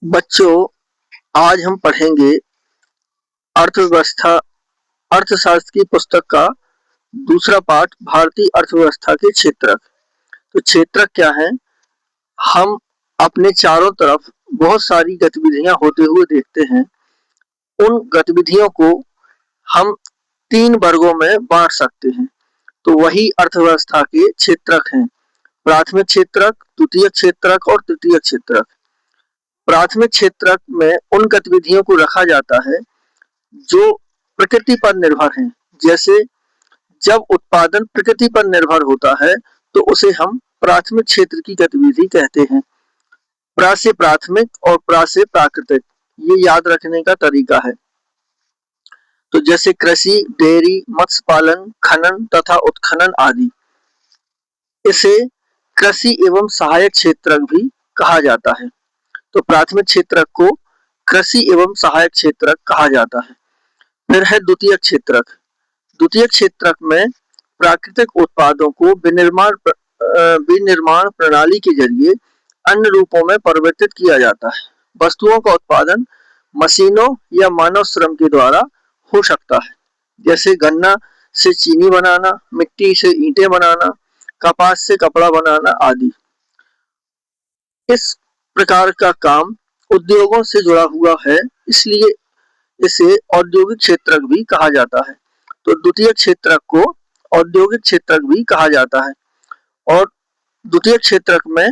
बच्चों, आज हम पढ़ेंगे अर्थव्यवस्था अर्थशास्त्र की पुस्तक का दूसरा पाठ भारतीय अर्थव्यवस्था के क्षेत्रक। तो क्षेत्रक क्या है? हम अपने चारों तरफ बहुत सारी गतिविधियां होते हुए देखते हैं। उन गतिविधियों को हम 3 वर्गों में बांट सकते हैं। तो वही अर्थव्यवस्था के क्षेत्रक हैं। प्राथमिक क्षेत्रक, द्वितीयक क्षेत्रक और तृतीयक क्षेत्रक। प्राथमिक क्षेत्रक में उन गतिविधियों को रखा जाता है जो प्रकृति पर निर्भर हैं। जैसे जब उत्पादन प्रकृति पर निर्भर होता है तो उसे हम प्राथमिक क्षेत्र की गतिविधि कहते हैं। प्रा से प्राथमिक और प्रा से प्राकृतिक, ये याद रखने का तरीका है। तो जैसे कृषि, डेयरी, मत्स्य पालन, खनन तथा उत्खनन आदि। इसे कृषि एवं सहायक क्षेत्रक भी कहा जाता है। तो प्राथमिक क्षेत्रक को कृषि एवं सहायक क्षेत्रक कहा जाता है। फिर है द्वितीयक क्षेत्रक। द्वितीयक क्षेत्रक में प्राकृतिक उत्पादों को विनिर्माण प्रणाली के जरिए अन्य रूपों में परिवर्तित किया जाता है। वस्तुओं का उत्पादन मशीनों या मानव श्रम के द्वारा हो सकता है। जैसे गन्ना से चीनी बनाना, मिट्टी से ईंटें बनाना, कपास से कपड़ा बनाना आदि। इस प्रकार का काम उद्योगों से जुड़ा हुआ है, इसलिए इसे औद्योगिक क्षेत्रक भी कहा जाता है। तो द्वितीयक क्षेत्रक को औद्योगिक क्षेत्रक भी कहा जाता है और द्वितीयक क्षेत्रक में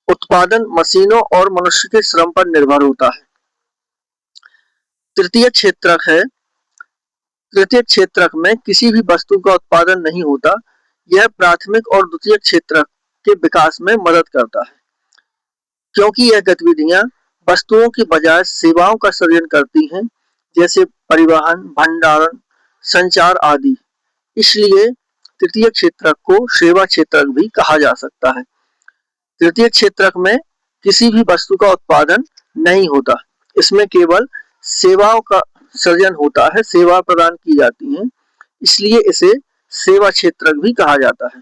उत्पादन मशीनों और मनुष्य के श्रम पर निर्भर होता है। तृतीयक क्षेत्रक है। तृतीयक क्षेत्रक में किसी भी वस्तु का उत्पादन नहीं होता। यह प्राथमिक और द्वितीयक क्षेत्रक के विकास में मदद करता है, क्योंकि यह गतिविधियां वस्तुओं की बजाय सेवाओं का सृजन करती हैं, जैसे परिवहन, भंडारण, संचार आदि। इसलिए तृतीयक क्षेत्रक को सेवा क्षेत्रक भी कहा जा सकता है। तृतीयक क्षेत्रक में किसी भी वस्तु का उत्पादन नहीं होता, इसमें केवल सेवाओं का सृजन होता है, सेवा प्रदान की जाती हैं, इसलिए इसे सेवा क्षेत्रक भी कहा जाता है।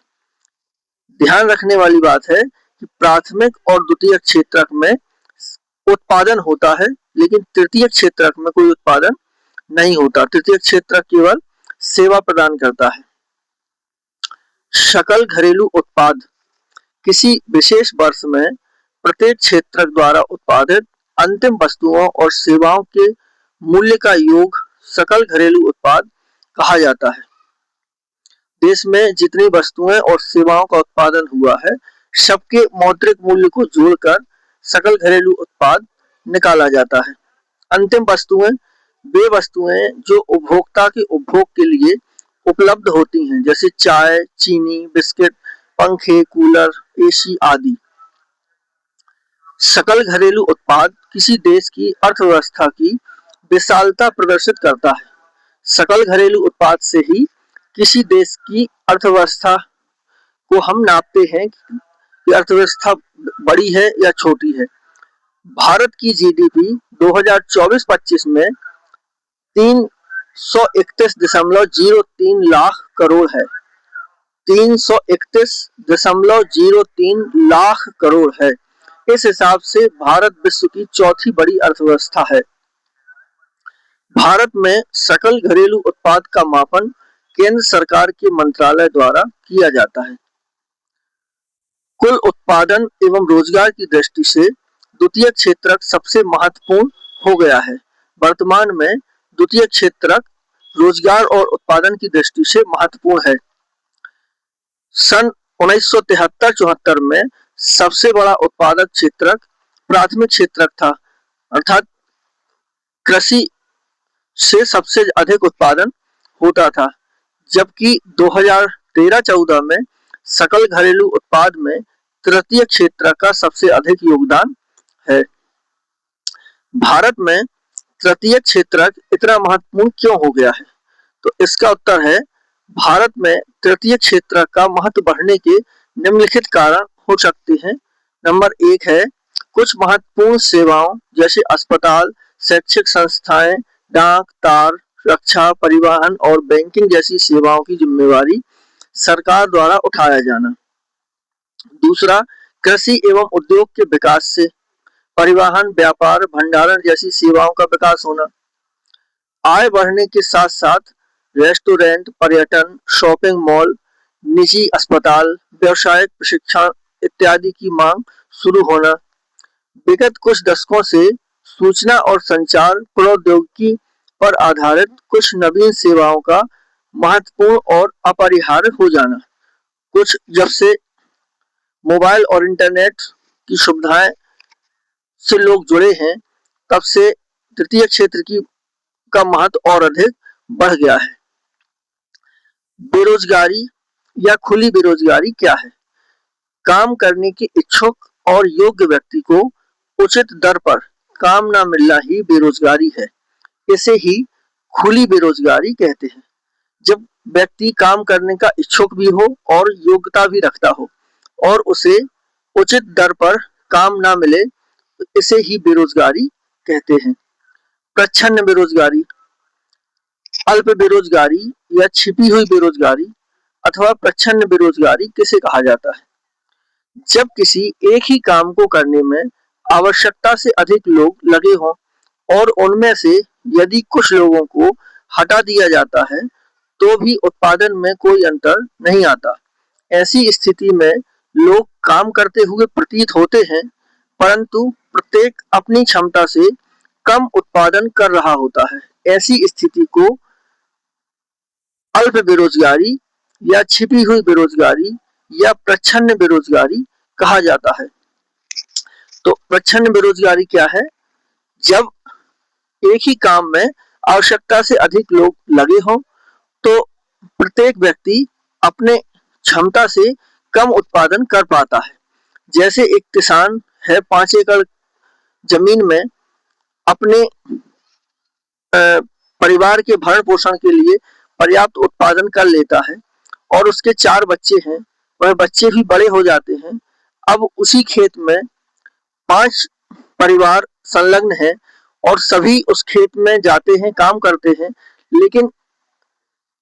ध्यान रखने वाली बात है कि प्राथमिक और द्वितीयक क्षेत्रक में उत्पादन होता है, लेकिन तृतीयक क्षेत्रक में कोई उत्पादन नहीं होता। तृतीयक क्षेत्रक केवल सेवा प्रदान करता है। सकल घरेलू उत्पाद किसी विशेष वर्ष में प्रत्येक क्षेत्रक द्वारा उत्पादित अंतिम वस्तुओं और सेवाओं के मूल्य का योग सकल घरेलू उत्पाद कहा जाता है। देश में जितनी वस्तुएं और सेवाओं का उत्पादन हुआ है, सबके मौद्रिक मूल्य को जोड़कर सकल घरेलू उत्पाद निकाला जाता है। अंतिम वस्तुएं वे वस्तुएं जो उपभोक्ता के उपभोग के लिए उपलब्ध होती हैं, जैसे चाय, चीनी, बिस्किट, पंखे, कूलर, एसी आदि। सकल घरेलू उत्पाद किसी देश की अर्थव्यवस्था की विशालता प्रदर्शित करता है। सकल घरेलू उत्पाद से ही किसी देश की अर्थव्यवस्था को हम नापते हैं कि अर्थव्यवस्था बड़ी है या छोटी है। भारत की जीडीपी 2024-25 में 331.03 लाख करोड़ है। 331.03 लाख करोड़ है। इस हिसाब से भारत विश्व की चौथी बड़ी अर्थव्यवस्था है। भारत में सकल घरेलू उत्पाद का मापन केंद्र सरकार के मंत्रालय द्वारा किया जाता है। कुल उत्पादन एवं रोजगार की दृष्टि से द्वितीयक क्षेत्रक सबसे महत्वपूर्ण हो गया है। वर्तमान में द्वितीयक क्षेत्रक रोजगार और उत्पादन की दृष्टि से महत्वपूर्ण है। सन 1973-74 में सबसे बड़ा उत्पादक क्षेत्रक प्राथमिक क्षेत्रक था, अर्थात कृषि से सबसे अधिक उत्पादन होता था, जबकि 2013-14 में सकल घरेलू उत्पाद में तृतीयक क्षेत्रक का सबसे अधिक योगदान है। भारत में तृतीयक क्षेत्रक इतना महत्वपूर्ण क्यों हो गया है? तो इसका उत्तर है, भारत में तृतीयक क्षेत्रक का महत्व बढ़ने के निम्नलिखित कारण हो सकते हैं। नंबर 1 है कुछ महत्वपूर्ण सेवाओं जैसे अस्पताल, शैक्षिक संस्थाएं, डाक, तार, रक्षा, परिवहन और बैंकिंग जैसी सेवाओं की जिम्मेवारी सरकार द्वारा उठाया जाना। दूसरा, कृषि एवं उद्योग के विकास से परिवहन, व्यापार, भंडारण जैसी सेवाओं का विकास होना। आय बढ़ने के साथ साथ रेस्टोरेंट, पर्यटन, शॉपिंग मॉल, निजी अस्पताल, व्यावसायिक प्रशिक्षण इत्यादि की मांग शुरू होना। विगत कुछ दशकों से सूचना और संचार प्रौद्योगिकी पर आधारित कुछ नवीन सेवाओं का महत्वपूर्ण और अपरिहार्य हो जाना। कुछ जब से मोबाइल और इंटरनेट की सुविधाएं से लोग जुड़े हैं, तब से तृतीय क्षेत्र की का महत्व और अधिक बढ़ गया है। बेरोजगारी या खुली बेरोजगारी क्या है? काम करने के इच्छुक और योग्य व्यक्ति को उचित दर पर काम न मिलना ही बेरोजगारी है। इसे ही खुली बेरोजगारी कहते हैं। जब व्यक्ति काम करने का इच्छुक भी हो और योग्यता भी रखता हो और उसे उचित दर पर काम ना मिले, इसे ही बेरोजगारी कहते हैं। प्रच्छन्न बेरोजगारी, अल्प बेरोजगारी या छिपी हुई बेरोजगारी अथवा प्रच्छन्न बेरोजगारी किसे कहा जाता है? जब किसी एक ही काम को करने में आवश्यकता से अधिक लोग लगे हों और उनमें से यदि कुछ लोगों को हटा दिया जाता है तो भी उत्पादन में कोई अंतर नहीं आता। ऐसी स्थिति में लोग काम करते हुए प्रतीत होते हैं, परंतु प्रत्येक अपनी क्षमता से कम उत्पादन कर रहा होता है। ऐसी स्थिति को अल्प बेरोजगारी या छिपी हुई बेरोजगारी या प्रच्छन्न बेरोजगारी कहा जाता है। तो प्रच्छन्न बेरोजगारी क्या है? जब एक ही काम में आवश्यकता से अधिक लोग लगे हों तो प्रत्येक व्यक्ति अपने क्षमता से कम उत्पादन कर पाता है। जैसे एक किसान है, 5 एकड़ जमीन में अपने परिवार के भरण पोषण के लिए पर्याप्त उत्पादन कर लेता है और उसके 4 बच्चे हैं, वह बच्चे भी बड़े हो जाते हैं। अब उसी खेत में 5 परिवार संलग्न है और सभी उस खेत में जाते हैं, काम करते हैं, लेकिन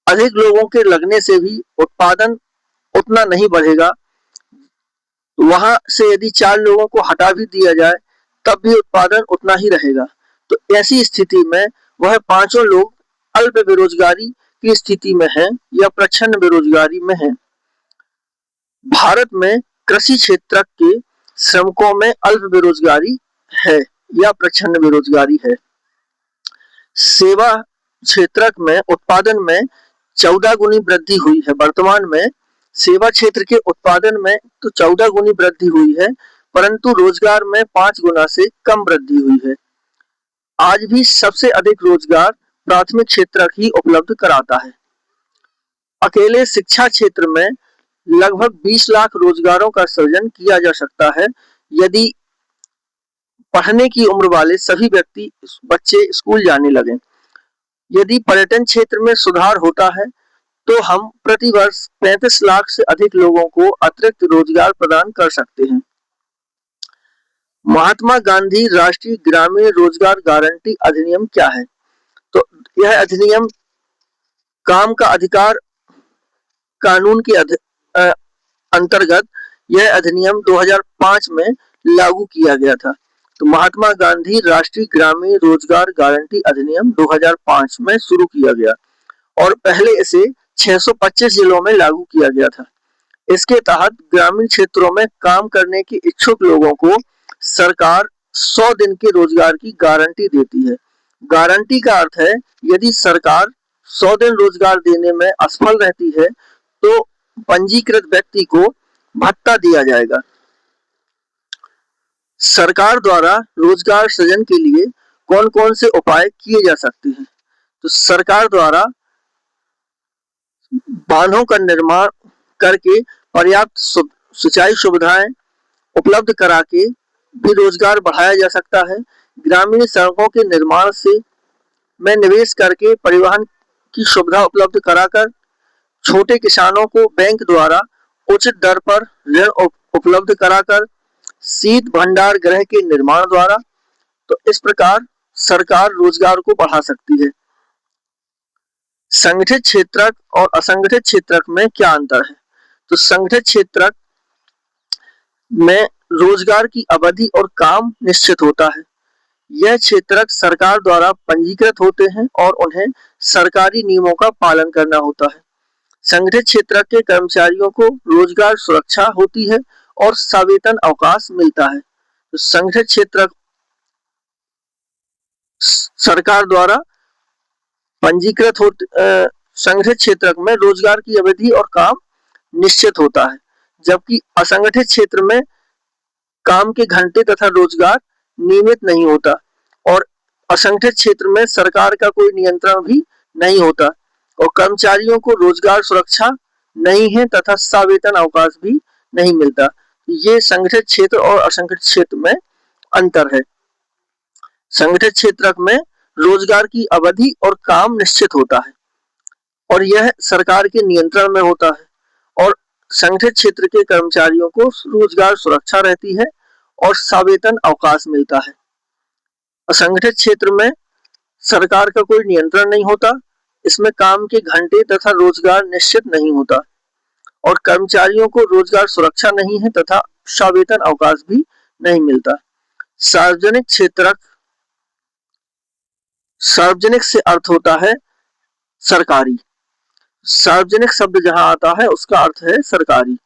अधिक लोगों के लगने से भी उत्पादन उतना नहीं बढ़ेगा। वहां से यदि 4 लोगों को हटा भी दिया जाए तब भी उत्पादन उतना ही रहेगा। तो ऐसी स्थिति में वह पांचों लोग अल्प बेरोजगारी की स्थिति में हैं या प्रच्छन्न बेरोजगारी में हैं। भारत में कृषि क्षेत्र के श्रमिकों में अल्प बेरोजगारी है या प्रच्छन्न बेरोजगारी है। सेवा क्षेत्र में उत्पादन में 14 गुनी वृद्धि हुई है। वर्तमान में सेवा क्षेत्र के उत्पादन में तो 14 गुनी वृद्धि हुई है, परंतु रोजगार में 5 गुना से कम वृद्धि हुई है। आज भी सबसे अधिक रोजगार प्राथमिक क्षेत्र ही उपलब्ध कराता है। अकेले शिक्षा क्षेत्र में लगभग 20 लाख रोजगारों का सृजन किया जा सकता है यदि पढ़ने की उम्र वाले सभी व्यक्ति बच्चे स्कूल जाने लगे। यदि पर्यटन क्षेत्र में सुधार होता है तो हम प्रति वर्ष 35 लाख से अधिक लोगों को अतिरिक्त रोजगार प्रदान कर सकते हैं। महात्मा गांधी राष्ट्रीय ग्रामीण रोजगार गारंटी अधिनियम क्या है? तो यह अधिनियम काम का अधिकार कानून के अंतर्गत यह अधिनियम 2005 में लागू किया गया था। तो महात्मा गांधी राष्ट्रीय ग्रामीण रोजगार गारंटी अधिनियम 2005 में शुरू किया गया और पहले इसे 625 जिलों में लागू किया गया था। इसके तहत ग्रामीण क्षेत्रों में काम करने के इच्छुक लोगों को सरकार 100 दिन के रोजगार की गारंटी देती है। गारंटी का अर्थ है यदि सरकार 100 दिन रोजगार देने में असफल रहती है तो पंजीकृत व्यक्ति को भत्ता दिया जाएगा। सरकार द्वारा रोजगार सृजन के लिए कौन-कौन से उपाय किए जा सकते हैं? तो सरकार द्वारा बांधों का निर्माण करके पर्याप्त सिंचाई सुविधाएं उपलब्ध करा के भी रोजगार बढ़ाया जा सकता है। ग्रामीण सड़कों के निर्माण से में निवेश करके परिवहन की सुविधा उपलब्ध कराकर छोटे किसानों को बैंक द्वारा उचित दर पर ऋण उपलब्ध कराकर शीत भंडार गृह के निर्माण द्वारा, तो इस प्रकार सरकार रोजगार को बढ़ा सकती है। संगठित क्षेत्र और असंगठित क्षेत्र में क्या अंतर है? तो संगठित क्षेत्र में रोजगार की अवधि और काम निश्चित होता है। यह क्षेत्रक सरकार द्वारा पंजीकृत होते हैं और उन्हें सरकारी नियमों का पालन करना होता है। संगठित क्षेत्र के कर्मचारियों को रोजगार सुरक्षा होती है और सवेतन अवकाश मिलता है। तो संगठित क्षेत्र सरकार द्वारा पंजीकृत होते संगठित क्षेत्र में रोजगार की अवधि और काम निश्चित होता है, जबकि असंगठित क्षेत्र में काम के घंटे तथा रोजगार नियमित नहीं होता और असंगठित क्षेत्र में सरकार का कोई नियंत्रण भी नहीं होता और कर्मचारियों को रोजगार सुरक्षा नहीं है तथा सवेतन अवकाश भी नहीं मिलता। ये संगठित क्षेत्र और असंगठित क्षेत्र में अंतर है। संगठित क्षेत्र में रोजगार की अवधि और काम निश्चित होता है और यह सरकार के नियंत्रण में होता है और संगठित क्षेत्र के कर्मचारियों को रोजगार सुरक्षा रहती है और सवेतन अवकाश मिलता है। असंगठित क्षेत्र में सरकार का कोई नियंत्रण नहीं होता, इसमें काम के घंटे तथा रोजगार निश्चित नहीं होता और कर्मचारियों को रोजगार सुरक्षा नहीं है तथा सवेतन अवकाश भी नहीं मिलता। सार्वजनिक क्षेत्र, सार्वजनिक से अर्थ होता है सरकारी। सार्वजनिक शब्द जहां आता है उसका अर्थ है सरकारी।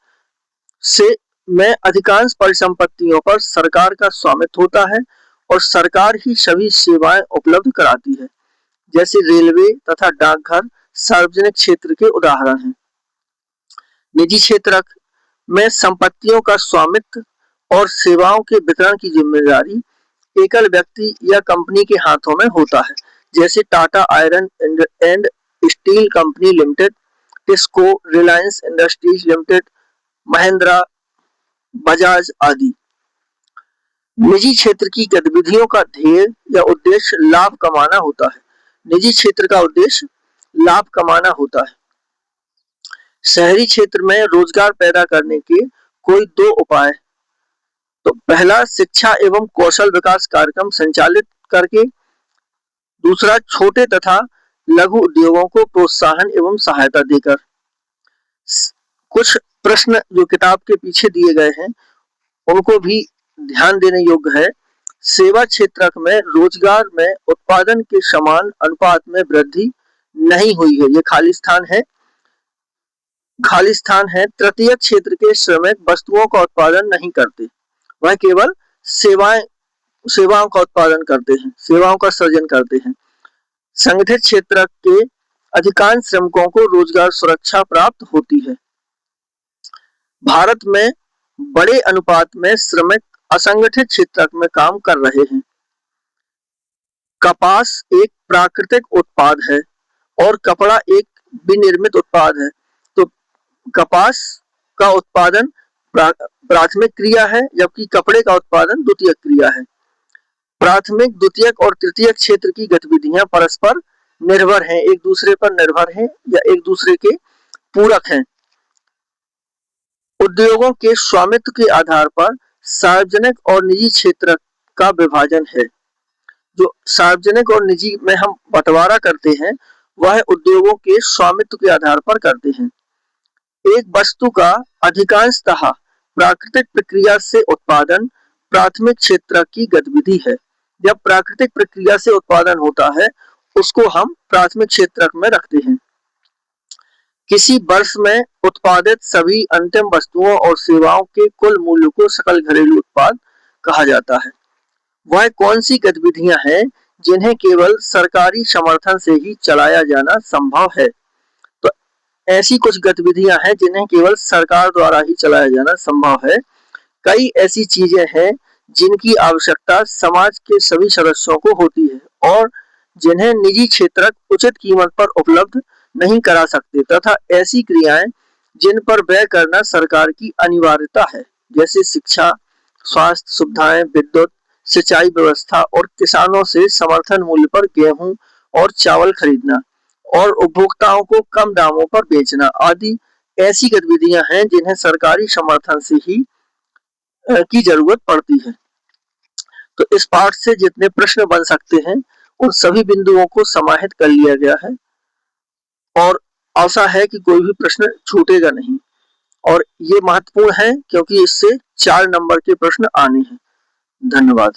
से में अधिकांश परिसंपत्तियों पर सरकार का स्वामित्व होता है और सरकार ही सभी सेवाएं उपलब्ध कराती है, जैसे रेलवे तथा डाकघर सार्वजनिक क्षेत्र के उदाहरण हैं। निजी क्षेत्र में संपत्तियों का स्वामित्व और सेवाओं के वितरण की जिम्मेदारी एकल व्यक्ति या कंपनी के हाथों में होता है, जैसे Tata iron and steel company limited, TISCO, Reliance industries limited, Mahindra, Bajaj आदि। निजी क्षेत्र की गतिविधियों का ध्येय या उद्देश्य लाभ कमाना होता है। निजी क्षेत्र का उद्देश्य लाभ कमाना होता है। शहरी क्षेत्र में रोजगार पैदा करने के कोई दो उपाय। तो पहला, शिक्षा एवं कौशल विकास कार्यक्रम संचालित करके, दूसरा छोटे तथा लघु उद्योगों को प्रोत्साहन एवं सहायता देकर। कुछ प्रश्न जो किताब के पीछे दिए गए हैं उनको भी ध्यान देने योग्य है। सेवा क्षेत्र में रोजगार में उत्पादन के समान अनुपात में वृद्धि नहीं हुई है, ये खाली स्थान है। तृतीय क्षेत्र के श्रमिक वस्तुओं का उत्पादन नहीं करते, वह केवल सेवाओं का उत्पादन करते हैं, सेवाओं का सृजन करते हैं। संगठित क्षेत्र के अधिकांश श्रमिकों को रोजगार सुरक्षा प्राप्त होती है। भारत में बड़े अनुपात में श्रमिक असंगठित क्षेत्र में काम कर रहे हैं। कपास एक प्राकृतिक उत्पाद है और कपड़ा एक विनिर्मित उत्पाद है। तो कपास का उत्पादन प्राथमिक क्रिया है, जबकि कपड़े का उत्पादन द्वितीयक क्रिया है। प्राथमिक, द्वितीयक और तृतीयक क्षेत्र की गतिविधियां परस्पर निर्भर हैं, एक दूसरे पर निर्भर हैं या एक दूसरे के पूरक हैं। उद्योगों के स्वामित्व के आधार पर सार्वजनिक और निजी क्षेत्र का विभाजन है। जो सार्वजनिक और निजी में हम बंटवारा करते हैं वह उद्योगों के स्वामित्व के आधार पर करते हैं। एक वस्तु का अधिकांशतः प्राकृतिक प्रक्रिया से उत्पादन प्राथमिक क्षेत्र की गतिविधि है। जब प्राकृतिक प्रक्रिया से उत्पादन होता है उसको हम प्राथमिक क्षेत्र में रखते हैं। किसी वर्ष में उत्पादित सभी अंतिम वस्तुओं और सेवाओं के कुल मूल्य को सकल घरेलू उत्पाद कहा जाता है। वह कौन सी गतिविधियां हैं जिन्हें केवल सरकारी समर्थन से ही चलाया जाना संभव है? तो ऐसी कुछ गतिविधियां हैं जिन्हें केवल सरकार द्वारा ही चलाया जाना संभव है। कई ऐसी चीजें हैं जिनकी आवश्यकता समाज के सभी सदस्यों को होती है और जिन्हें निजी क्षेत्र उचित कीमत पर उपलब्ध नहीं करा सकते, तथा ऐसी क्रियाएं जिन पर व्यय करना सरकार की अनिवार्यता है, जैसे शिक्षा, स्वास्थ्य सुविधाएं, विद्युत, सिंचाई व्यवस्था और किसानों से समर्थन मूल्य पर गेहूं और चावल खरीदना और उपभोक्ताओं को कम दामों पर बेचना आदि ऐसी गतिविधियां हैं जिन्हें सरकारी समर्थन से ही की जरूरत पड़ती है। तो इस पाठ से जितने प्रश्न बन सकते हैं उन सभी बिंदुओं को समाहित कर लिया गया है और आशा है कि कोई भी प्रश्न छूटेगा नहीं। और ये महत्वपूर्ण है क्योंकि इससे 4 नंबर के प्रश्न आने हैं। धन्यवाद।